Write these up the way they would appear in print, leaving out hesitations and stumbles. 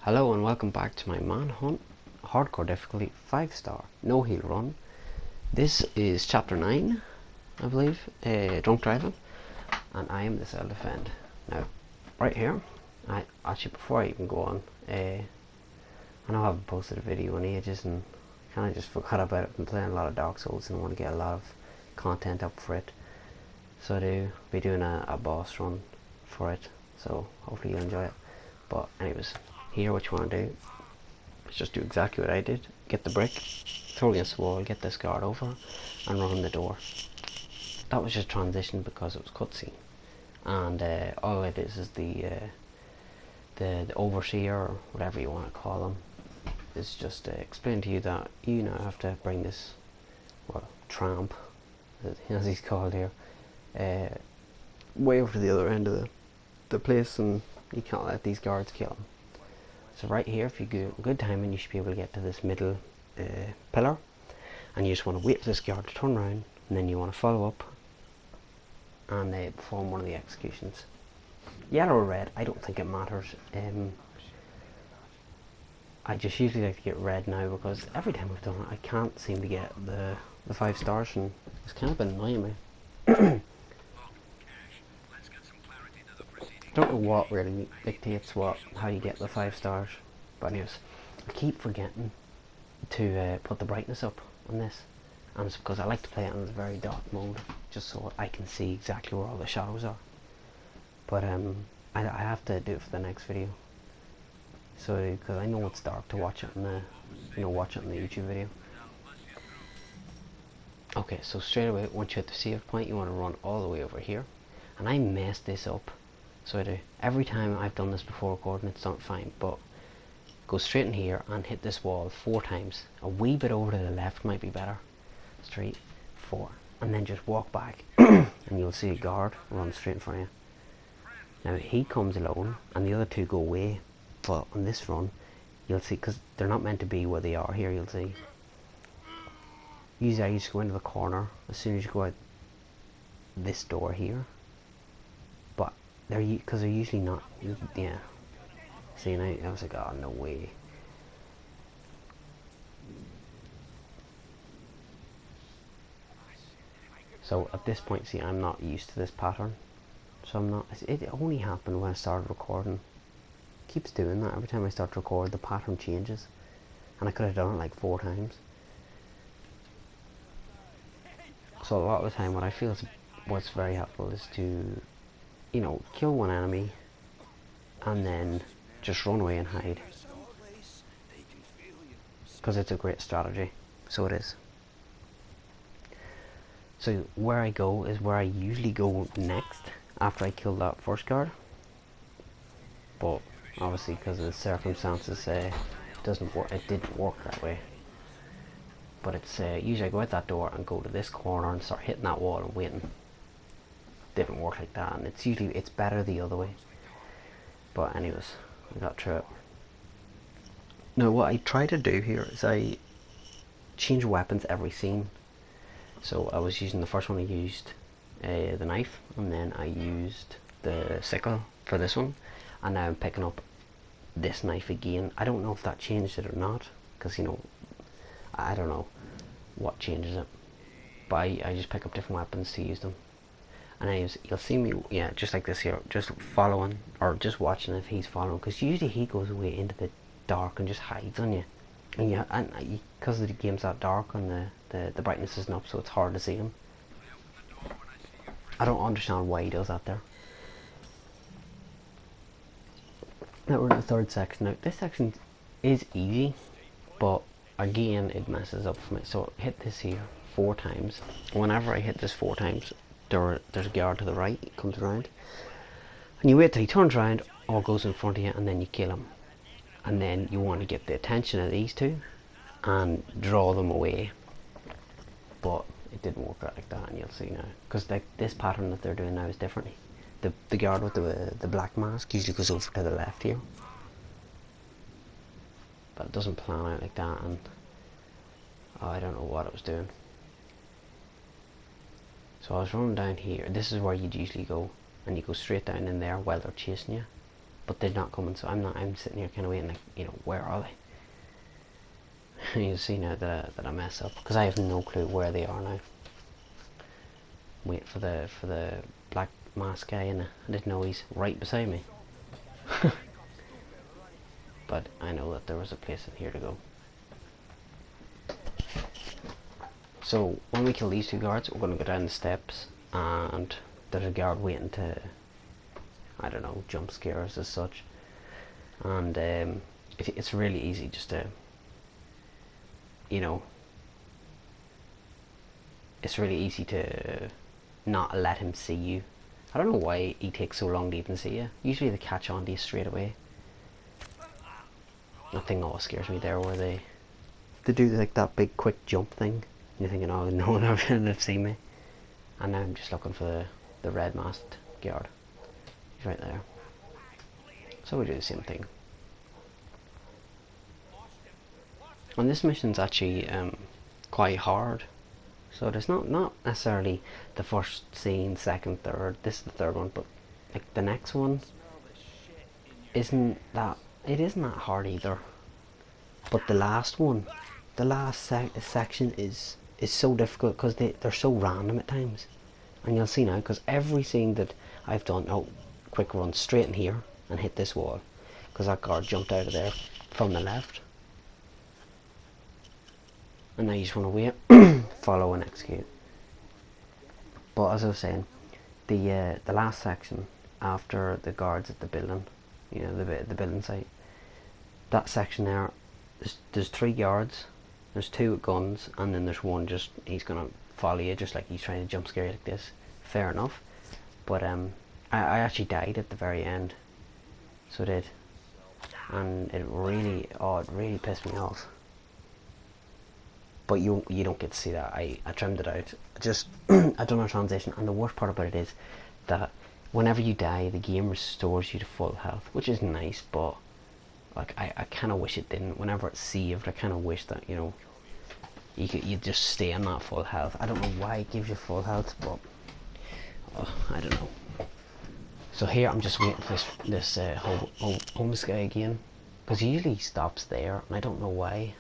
Hello and welcome back to my Manhunt Hardcore Difficulty 5-star no heal run. This is chapter 9, I believe, drunk driving, and I am the self-defend. Now, right here, before I even go on, I know I haven't posted a video in ages and kind of just forgot about it. I've been playing a lot of Dark Souls and I want to get a lot of content up for it, so I'll be doing a boss run for it, so hopefully you'll enjoy it. But anyways, here what you want to do is just do exactly what I did. Get the brick, throw it against the wall, get this guard over and run the door. That was just transition because it was cutscene, and all it is the overseer, or whatever you want to call him, is just explain to you that you now have to bring this, well, tramp, as he's called here, way over to the other end of the place, and you can't let these guards kill him. So right here, if you do good timing, you should be able to get to this middle pillar, and you just want to wait for this guard to turn around, and then you want to follow up and perform one of the executions. Yellow or red, I don't think it matters. I just usually like to get red now because every time I've done it I can't seem to get the 5 stars, and it's kind of been annoying me. Don't know what really dictates how you get the 5 stars, but anyways, I keep forgetting to put the brightness up on this, and it's because I like to play it in the very dark mode, just so I can see exactly where all the shadows are. But I have to do it for the next video, so because I know it's dark to watch it in the YouTube video. Okay, so straight away, once you hit the save point, you want to run all the way over here, and I messed this up. So I do. Every time I've done this before recording, it's not fine, but go straight in here and hit this wall 4 times. A wee bit over to the left might be better. 3, 4, and then just walk back and you'll see a guard run straight in front of you. Now he comes alone and the other 2 go away, but on this run you'll see, because they're not meant to be where they are here, you'll see. Usually I just go into the corner as soon as you go out this door here, but because they're usually not, yeah. See, and I was like, oh, no way. So at this point, see, I'm not used to this pattern, so I'm not. It only happened when I started recording. It keeps doing that every time I start to record. The pattern changes, and I could have done it like 4 times. So a lot of the time, what I feel is what's very helpful is to, kill one enemy and then just run away and hide, because it's a great strategy. So it is. So where I go is where I usually go next after I kill that first guard, but obviously because of the circumstances, it didn't work that way. But it's usually I go out that door and go to this corner and start hitting that wall and waiting. Didn't work like that, and it's better the other way. But anyways, I got through it. Now what I try to do here is I change weapons every scene. So I was using, the first one I used the knife, and then I used the sickle for this one, and now I'm picking up this knife again. I don't know if that changed it or not, because I don't know what changes it, but I just pick up different weapons to use them. And you'll see me, yeah, just like this here, just following, or just watching if he's following, because usually he goes away into the dark and just hides on you. And because the game's that dark and the brightness isn't up, so it's hard to see him. I don't understand why he does that there. Now we're in the 3rd section. Now this section is easy, but again it messes up for me. So hit this here 4 times. Whenever I hit this 4 times, there's a guard to the right. He comes around, and you wait till he turns around or goes in front of you, and then you kill him. And then you want to get the attention of these 2 and draw them away. But it didn't work out like that, and you'll see now, because like this pattern that they're doing now is different. The guard with the black mask usually goes over to the left here, but it doesn't plan out like that, and I don't know what it was doing. So I was running down here. This is where you'd usually go, and you go straight down in there while they're chasing you. but they're not coming. So I'm sitting here kind of waiting, like, where are they? You see now that I mess up because I have no clue where they are now. Wait for the black mask guy, and I didn't know he's right beside me. But I know that there was a place in here to go. So when we kill these two guards, we're going to go down the steps, and there's a guard waiting to, I don't know, jump scare us as such. And it's really easy just to, it's really easy to not let him see you. I don't know why he takes so long to even see you. Usually they catch on to you straight away. That thing always scares me there, where they do like that big quick jump thing. And you're thinking, oh, no one ever have seen me. And now I'm just looking for the red masked guard. He's right there. So we do the same thing. And this mission's actually quite hard. So there's not necessarily the first scene, second, third. This is the third one, but like the next one isn't that hard either. But the last one, the last section is so difficult because they're so random at times. And you'll see now, because every scene that I've done, oh, quick run straight in here and hit this wall, because that guard jumped out of there from the left. And now you just want to wait, follow and execute. But as I was saying, the last section after the guards at the building, the building site, that section there, there's 3 guards, there's 2 with guns, and then there's one just, he's gonna follow you just like he's trying to jump scare you like this. Fair enough. But I actually died at the very end, so I did, and it really pissed me off. But you don't get to see that. I trimmed it out. Just I done a transition, and the worst part about it is that whenever you die, the game restores you to full health, which is nice. But like I kind of wish it didn't. Whenever it's saved, I kind of wish that you just stay on that full health. I don't know why it gives you full health, but I don't know. So here I'm just waiting for this homeless guy again, because he usually stops there, and I don't know why.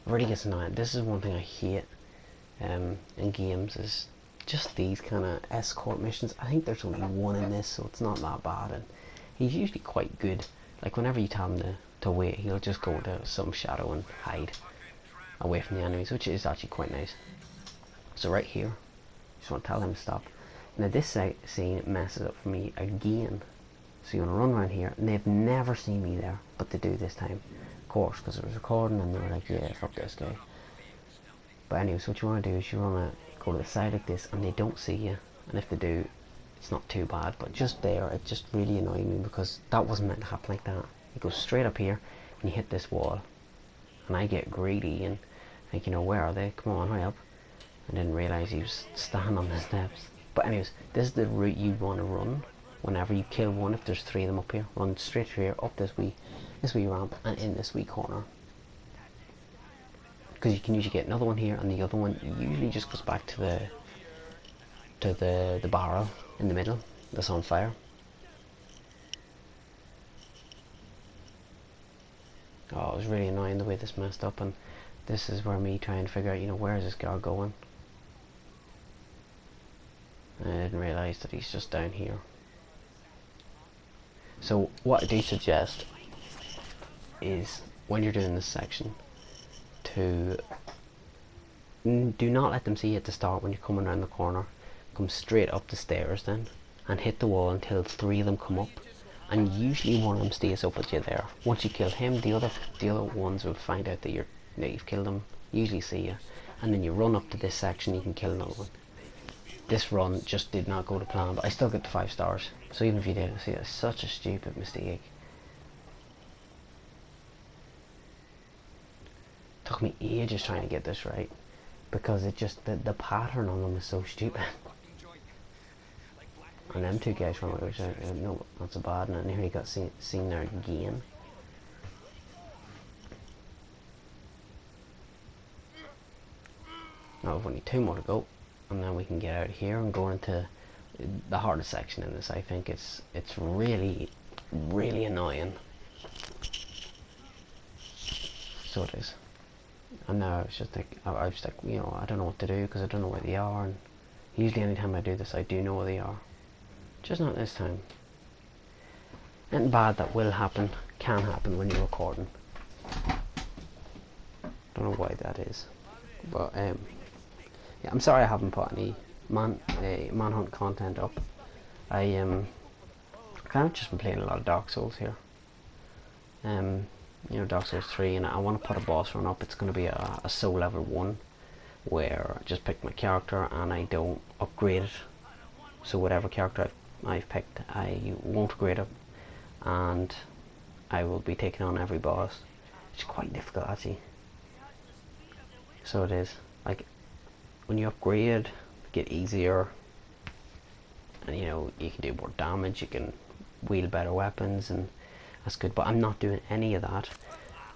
It really gets annoying. This is one thing I hate in games, is just these kind of escort missions. I think there's only one in this, so it's not that bad, and he's usually quite good. Like whenever you tell him to wait, he'll just go into some shadow and hide away from the enemies, which is actually quite nice. So right here, just want to tell him to stop. Now this scene messes up for me again. So you want to run around here, and they've never seen me there, but they do this time. Course, because it was recording, and they were like, yeah, fuck this guy. But anyway, so what you want to do is you want to go to the side like this, and they don't see you, and if they do, it's not too bad. But just there, it just really annoyed me, because that wasn't meant to happen like that. You go straight up here and you hit this wall, and I get greedy and think, where are they? Come on, hurry up. I didn't realise he was standing on the steps. But anyways, this is the route you want to run whenever you kill one. If there's 3 of them up here, run straight through here, up this wee ramp, and in this wee corner, because you can usually get another one here, and the other one usually just goes back to the barrel in the middle that's on fire. Oh, it was really annoying the way this messed up, and this is where me trying to figure out, where is this guy going? And I didn't realise that he's just down here. So what I do suggest is, when you're doing this section, to do not let them see you at the start when you're coming around the corner. Come straight up the stairs then, and hit the wall until 3 of them come up, and usually one of them stays up with you there. Once you kill him, the other ones will find out that you've killed them, usually see you, and then you run up to this section, you can kill another one. This run just did not go to plan, but I still get the 5 stars. So even if you did, see, it's such a stupid mistake. Took me ages trying to get this right, because it just, the pattern on them is so stupid. And them 2 guys run away, which no, not so bad, and I nearly got seen there again. Now we've only 2 more to go, and then we can get out of here and go into the hardest section in this. I think it's really, really annoying. So it is. And now I was just like, I was like, you know, I don't know what to do because I don't know where they are. And usually anytime I do this, I do know where they are. Just not this time. Anything bad that will happen, can happen when you're recording. Don't know why that is. But, yeah, I'm sorry I haven't put any Manhunt content up. I kind of just been playing a lot of Dark Souls here. You know, Dark Souls 3, and I want to put a boss run up. It's going to be a soul level 1, where I just pick my character and I don't upgrade it. So whatever character I've picked, I won't grade it, and I will be taking on every boss. It's quite difficult actually. So it is. Like, when you upgrade, get easier, and you know, you can do more damage, you can wield better weapons, and that's good. But I'm not doing any of that.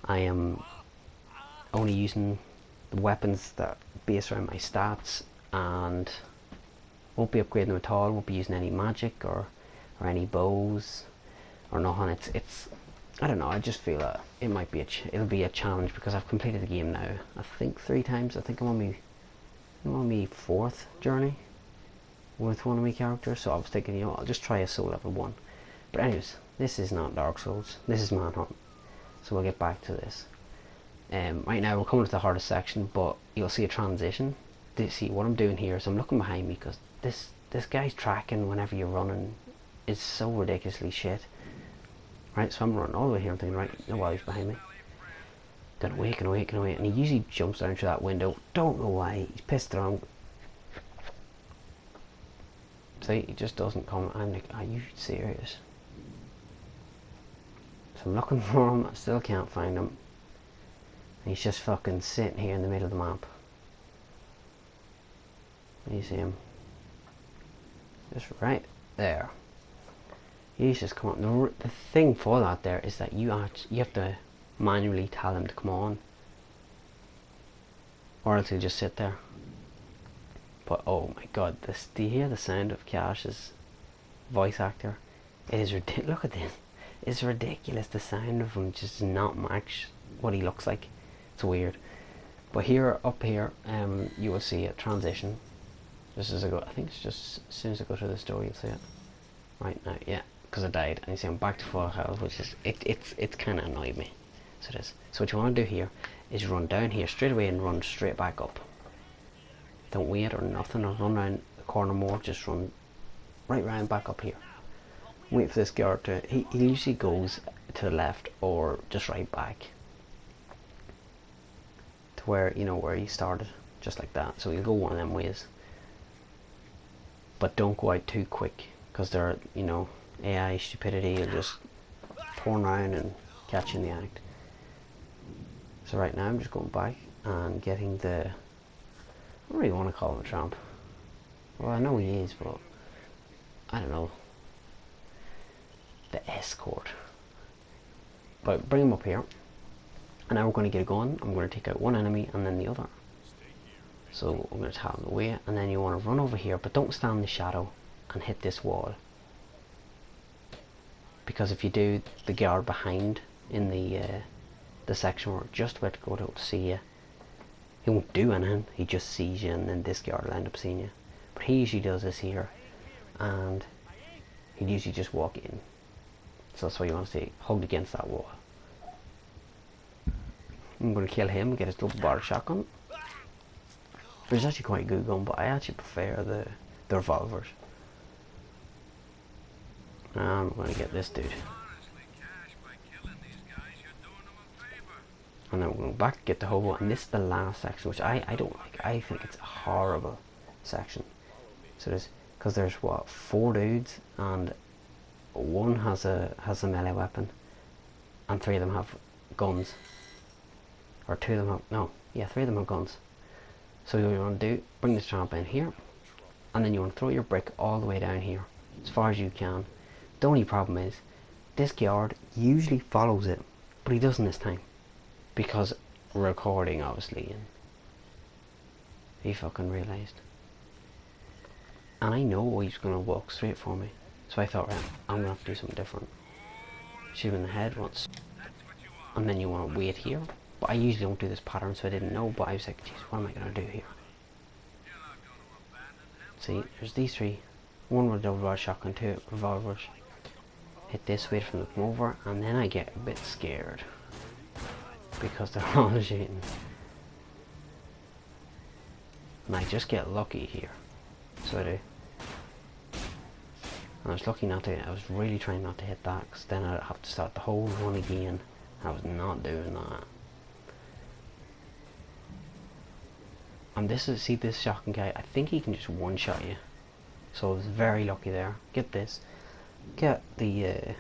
I am only using the weapons that base around my stats, and won't be upgrading them at all. Won't be using any magic or any bows or nothing. It's I don't know. I just feel that it might be it'll be a challenge because I've completed the game now. I think 3 times. I think I'm on my 4th journey with one of my characters. So I was thinking, you know, I'll just try a soul level 1. But anyways, this is not Dark Souls. This is Manhunt. So we'll get back to this. Right now we're coming to the hardest section, but you'll see a transition. See what I'm doing here is I'm looking behind me because this guy's tracking whenever you're running is so ridiculously shit. Right, so I'm running all the way here and thinking, right, no worries behind me. Gonna wait, and he usually jumps down through that window. Don't know why. He's pissed around. See, he just doesn't come. I'm like, are you serious? So I'm looking for him. I still can't find him. And he's just fucking sitting here in the middle of the map. You see him? Just right there. He's just come on. The thing for that there is that you have to manually tell him to come on, or else he'll just sit there. But oh my god, do you hear the sound of Cash's voice actor? It is ridiculous. Look at this. It's ridiculous. The sound of him just does not match what he looks like. It's weird. But here, up here, you will see a transition. Just as I go, I think it's just as soon as I go to this door, you'll see it. Right now, yeah, because I died, and you see I'm back to full health, which is it's kind of annoyed me. So it is. So what you want to do here is run down here straight away and run straight back up. Don't wait or nothing, or run around the corner more. Just run right round back up here. Wait for this guard to. He usually goes to the left or just right back to where where he started, just like that. So he'll go one of them ways. But don't go out too quick, because they're, AI stupidity will just turn around and catch you in the act. So right now I'm just going back and getting the, I don't really want to call him a tramp. Well, I know he is, but I don't know. The escort. But bring him up here. And now we're going to get it going. I'm going to take out one enemy and then the other. So I'm going to tell him the way, and then you want to run over here, but don't stand in the shadow and hit this wall. Because if you do, the guard behind in the section where just about to go to see you, he won't do anything, he just sees you, and then this guard will end up seeing you. But he usually does this here, and he'd usually just walk in. So that's why you want to stay hugged against that wall. I'm going to kill him and get his double barrel shotgun. Which is actually quite a good gun, but I actually prefer the revolvers. And I'm going to get this dude. And then we're going back, get the hobo, and this is the last section, which I don't like. I think it's a horrible section. So there's, because there's what, 4 dudes, and one has a melee weapon, and 3 of them have guns. Or 2 of them have, no, yeah, 3 of them have guns. So what you want to do, bring this tramp in here, and then you want to throw your brick all the way down here, as far as you can. The only problem is, this guard usually follows it, but he doesn't this time. Because we're recording, obviously, and he fucking realised. And I know he's going to walk straight for me. So I thought, right, I'm going to have to do something different. shoot him in the head once, and then you want to wait here. But I usually don't do this pattern, so I didn't know, but I was like, geez, what am I going to do here? See, there's these three. One with a double barrel shotgun, two revolvers. Hit this, wait for them to come over, and then I get a bit scared. Because they're all shooting. And I just get lucky here. So I do. And I was lucky not to, I was really trying not to hit that, because then I'd have to start the whole run again. I was not doing that. And this is, see this shotgun guy, I think he can just one-shot you. So I was very lucky there. Get this. Get the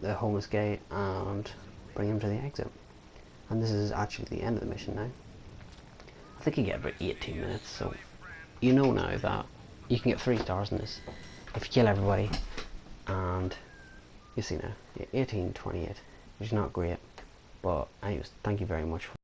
homeless guy and bring him to the exit. And this is actually the end of the mission now. I think you get about 18 minutes, so you know now that you can get 3 stars in this if you kill everybody. And you see now, 1828, which is not great. But anyways, thank you very much for